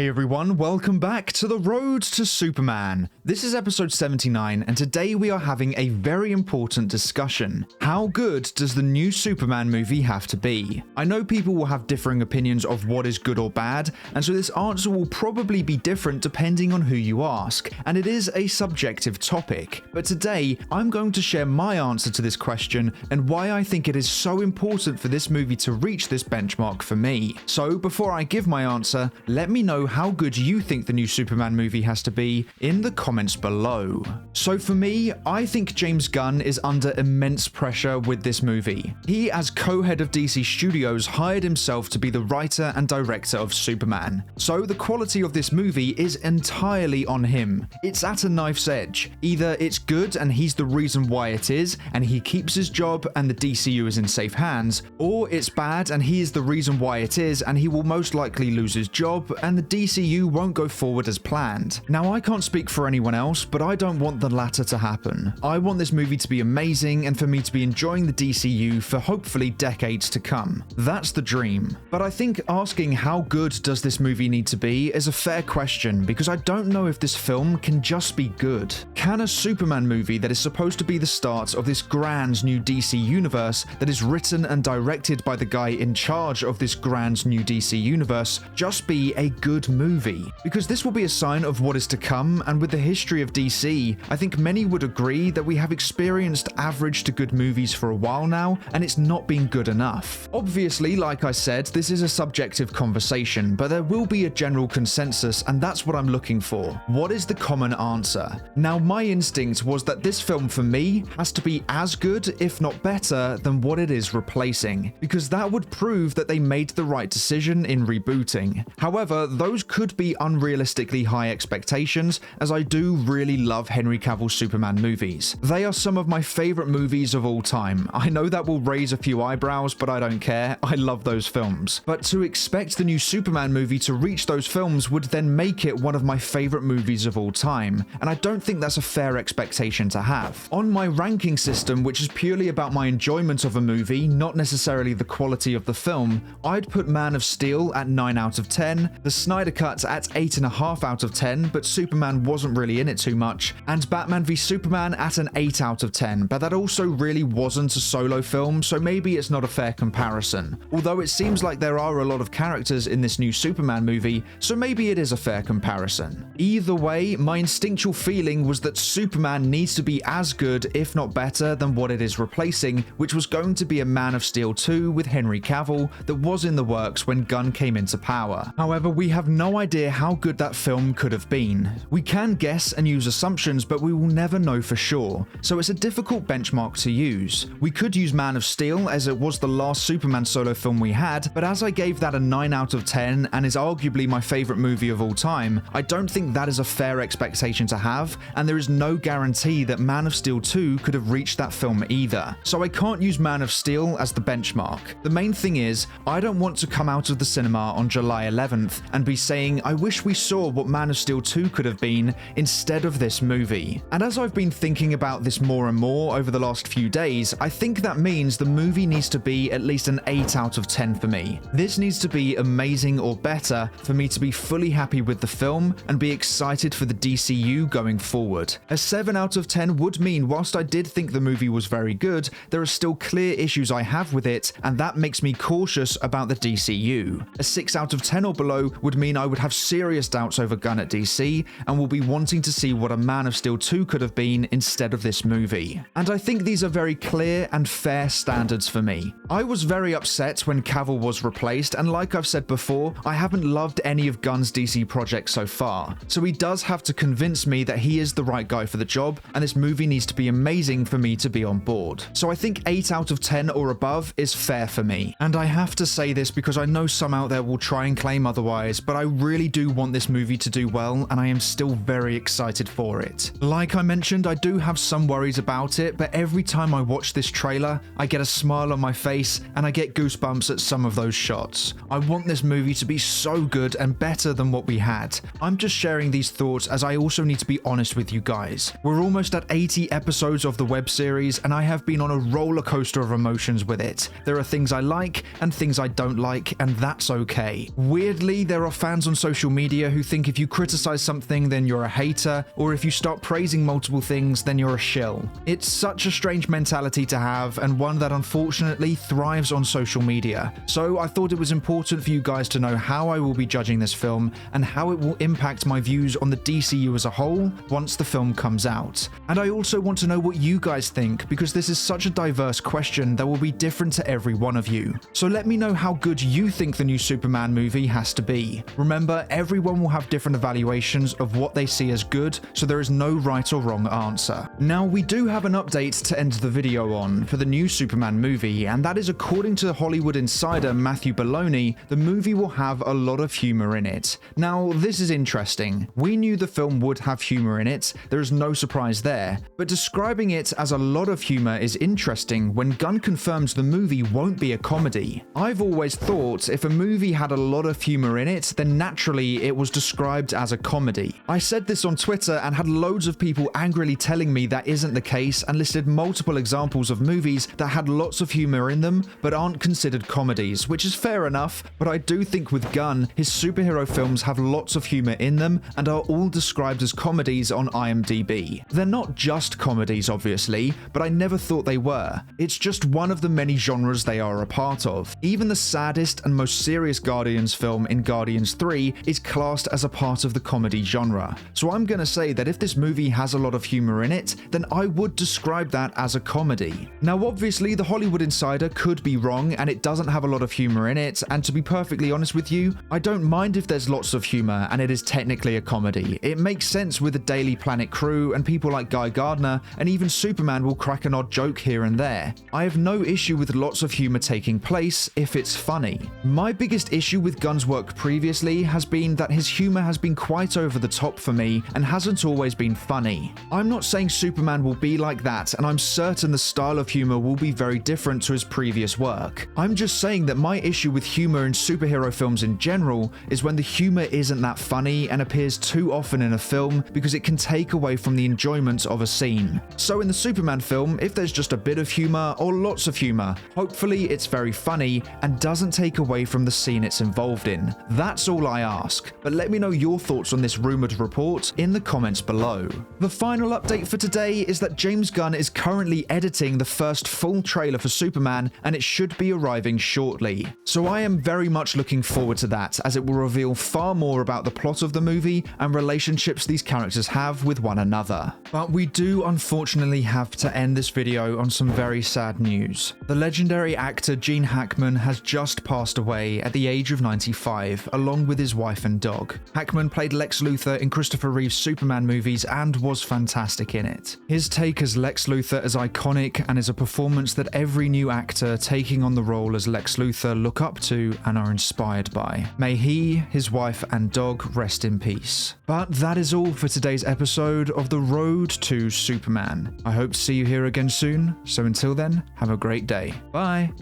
Hey everyone, welcome back to the Road to Superman. This is episode 79, and today we are having a very important discussion. How good does the new Superman movie have to be? I know people will have differing opinions of what is good or bad, and so this answer will probably be different depending on who you ask, and it is a subjective topic. But today, I'm going to share my answer to this question and why I think it is so important for this movie to reach this benchmark for me. So before I give my answer, let me know how good you think the new Superman movie has to be in the comments below. So for me, I think James Gunn is under immense pressure with this movie. He, as co-head of DC Studios, hired himself to be the writer and director of Superman. So the quality of this movie is entirely on him. It's at a knife's edge. Either it's good and he's the reason why it is, and he keeps his job and the DCU is in safe hands, or it's bad and he is the reason why it is, and he will most likely lose his job and the DCU won't go forward as planned. Now, I can't speak for anyone else, but I don't want the latter to happen. I want this movie to be amazing and for me to be enjoying the DCU for hopefully decades to come. That's the dream. But I think asking how good does this movie need to be is a fair question, because I don't know if this film can just be good. Can a Superman movie that is supposed to be the start of this grand new DC universe, that is written and directed by the guy in charge of this grand new DC universe, just be a good movie? Because this will be a sign of what is to come, and with the history of DC, I think many would agree that we have experienced average to good movies for a while now, and it's not been good enough. Obviously, like I said, this is a subjective conversation, but there will be a general consensus, and that's what I'm looking for. What is the common answer? Now, my instinct was that this film for me has to be as good, if not better, than what it is replacing, because that would prove that they made the right decision in rebooting. However, those could be unrealistically high expectations, as I do really love Henry Cavill's Superman movies. They are some of my favorite movies of all time. I know that will raise a few eyebrows, but I don't care. I love those films. But to expect the new Superman movie to reach those films would then make it one of my favorite movies of all time, and I don't think that's a fair expectation to have. On my ranking system, which is purely about my enjoyment of a movie, not necessarily the quality of the film, I'd put Man of Steel at 9 out of 10, the Snyder Cut at 8.5 out of 10, but Superman wasn't really in it too much, and Batman v Superman at an 8 out of 10, but that also really wasn't a solo film, so maybe it's not a fair comparison. Although it seems like there are a lot of characters in this new Superman movie, so maybe it is a fair comparison. Either way, my instinctual feeling was that Superman needs to be as good, if not better, than what it is replacing, which was going to be a Man of Steel 2 with Henry Cavill that was in the works when Gunn came into power. However, we have no idea how good that film could have been. We can guess and use assumptions, but we will never know for sure, so it's a difficult benchmark to use. We could use Man of Steel, as it was the last Superman solo film we had, but as I gave that a 9 out of 10 and is arguably my favorite movie of all time, I don't think that is a fair expectation to have, and there is no guarantee that Man of Steel 2 could have reached that film either. So I can't use Man of Steel as the benchmark. The main thing is, I don't want to come out of the cinema on July 11th and be saying, I wish we saw what Man of Steel 2 could have been instead of this movie. And as I've been thinking about this more and more over the last few days, I think that means the movie needs to be at least an 8 out of 10 for me. This needs to be amazing or better for me to be fully happy with the film and be excited for the DCU going forward. A 7 out of 10 would mean whilst I did think the movie was very good, there are still clear issues I have with it, and that makes me cautious about the DCU. A 6 out of 10 or below would mean I would have serious doubts over Gunn at DC and will be wanting to see what a Man of Steel 2 could have been instead of this movie. And I think these are very clear and fair standards for me. I was very upset when Cavill was replaced, and like I've said before, I haven't loved any of Gunn's DC projects so far, so he does have to convince me that he is the right guy for the job, and this movie needs to be amazing for me to be on board. So I think 8 out of 10 or above is fair for me. And I have to say this because I know some out there will try and claim otherwise, but I really do want this movie to do well, and I am still very excited for it. Like I mentioned, I do have some worries about it, but every time I watch this trailer, I get a smile on my face and I get goosebumps at some of those shots. I want this movie to be so good and better than what we had. I'm just sharing these thoughts as I also need to be honest with you guys. We're almost at 80 episodes of the web series, and I have been on a roller coaster of emotions with it. There are things I like and things I don't like, and that's okay. Weirdly, there are fans fans on social media who think if you criticize something, then you're a hater, or if you start praising multiple things, then you're a shill. It's such a strange mentality to have, and one that unfortunately thrives on social media. So I thought it was important for you guys to know how I will be judging this film and how it will impact my views on the DCU as a whole once the film comes out. And I also want to know what you guys think, because this is such a diverse question that will be different to every one of you. So let me know how good you think the new Superman movie has to be. Remember, everyone will have different evaluations of what they see as good, so there is no right or wrong answer. Now, we do have an update to end the video on for the new Superman movie, and that is according to Hollywood insider Matthew Belloni, the movie will have a lot of humor in it. Now, this is interesting. We knew the film would have humor in it, there is no surprise there, but describing it as a lot of humor is interesting when Gunn confirms the movie won't be a comedy. I've always thought if a movie had a lot of humor in it, then naturally it was described as a comedy. I said this on Twitter and had loads of people angrily telling me that isn't the case and listed multiple examples of movies that had lots of humor in them but aren't considered comedies, which is fair enough, but I do think with Gunn, his superhero films have lots of humor in them and are all described as comedies on IMDb. They're not just comedies, obviously, but I never thought they were. It's just one of the many genres they are a part of. Even the saddest and most serious Guardians film in Guardians 3 is classed as a part of the comedy genre. So I'm gonna say that if this movie has a lot of humor in it, then I would describe that as a comedy. Now obviously the Hollywood insider could be wrong and it doesn't have a lot of humor in it, and to be perfectly honest with you, I don't mind if there's lots of humor and it is technically a comedy. It makes sense with the Daily Planet crew and people like Guy Gardner, and even Superman will crack an odd joke here and there. I have no issue with lots of humor taking place if it's funny. My biggest issue with Gunn's work previously has been that his humor has been quite over the top for me and hasn't always been funny. I'm not saying Superman will be like that, and I'm certain the style of humor will be very different to his previous work. I'm just saying that my issue with humor in superhero films in general is when the humor isn't that funny and appears too often in a film because it can take away from the enjoyment of a scene. So in the Superman film, if there's just a bit of humor or lots of humor, hopefully it's very funny and doesn't take away from the scene it's involved in. That's all I ask, but let me know your thoughts on this rumored report in the comments below. The final update for today is that James Gunn is currently editing the first full trailer for Superman, and it should be arriving shortly. So I am very much looking forward to that, as it will reveal far more about the plot of the movie and relationships these characters have with one another. But we do unfortunately have to end this video on some very sad news. The legendary actor Gene Hackman has just passed away at the age of 95, along with his wife and dog. Hackman played Lex Luthor in Christopher Reeve's Superman movies and was fantastic in it. His take as Lex Luthor is iconic and is a performance that every new actor taking on the role as Lex Luthor look up to and are inspired by. May he, his wife and dog rest in peace. But that is all for today's episode of The Road to Superman. I hope to see you here again soon, so until then, have a great day. Bye!